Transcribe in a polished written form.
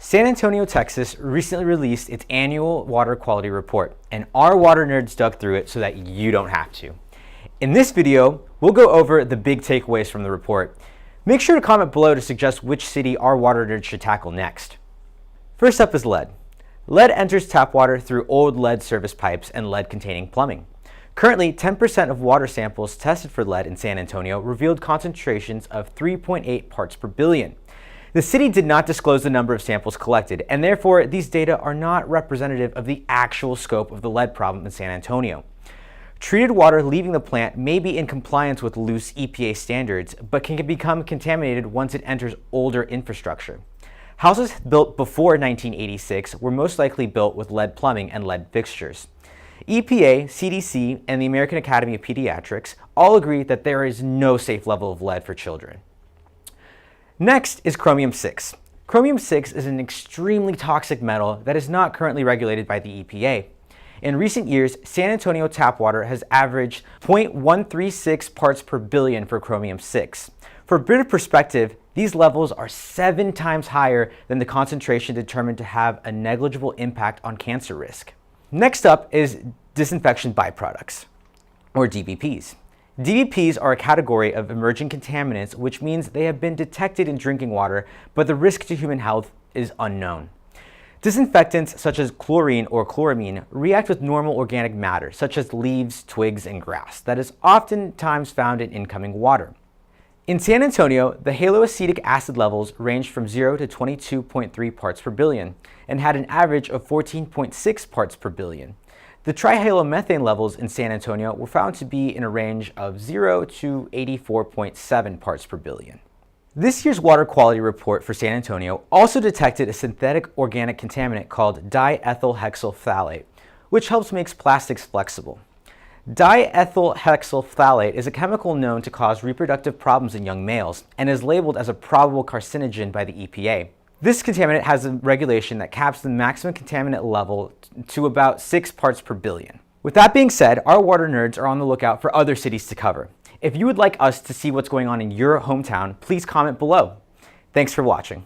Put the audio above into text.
San Antonio, Texas recently released its annual water quality report, and our water nerds dug through it so that you don't have to. In this video, we'll go over the big takeaways from the report. Make sure to comment below to suggest which city our water nerds should tackle next. First up is lead. Lead enters tap water through old lead service pipes and lead-containing plumbing. Currently, 10% of water samples tested for lead in San Antonio revealed concentrations of 3.8 parts per billion. The city did not disclose the number of samples collected, and therefore these data are not representative of the actual scope of the lead problem in San Antonio. Treated water leaving the plant may be in compliance with loose EPA standards, but can become contaminated once it enters older infrastructure. Houses built before 1986 were most likely built with lead plumbing and lead fixtures. EPA, CDC, and the American Academy of Pediatrics all agree that there is no safe level of lead for children. Next is Chromium-6. Chromium-6 is an extremely toxic metal that is not currently regulated by the EPA. In recent years, San Antonio tap water has averaged 0.136 parts per billion for Chromium-6. For a bit of perspective, these levels are 7 times higher than the concentration determined to have a negligible impact on cancer risk. Next up is Disinfection By Products, or DBPs. DBPs are a category of emerging contaminants, which means they have been detected in drinking water, but the risk to human health is unknown. Disinfectants such as chlorine or chloramine react with normal organic matter, such as leaves, twigs, and grass, that is oftentimes found in incoming water. In San Antonio, the haloacetic acid levels ranged from 0 to 22.3 parts per billion and had an average of 14.6 parts per billion. The trihalomethane levels in San Antonio were found to be in a range of 0 to 84.7 parts per billion. This year's water quality report for San Antonio also detected a synthetic organic contaminant called diethylhexyl phthalate, which helps make plastics flexible. Diethylhexyl phthalate is a chemical known to cause reproductive problems in young males and is labeled as a probable carcinogen by the EPA. This contaminant has a regulation that caps the maximum contaminant level to about 6 parts per billion. With that being said, our water nerds are on the lookout for other cities to cover. If you would like us to see what's going on in your hometown, please comment below. Thanks for watching.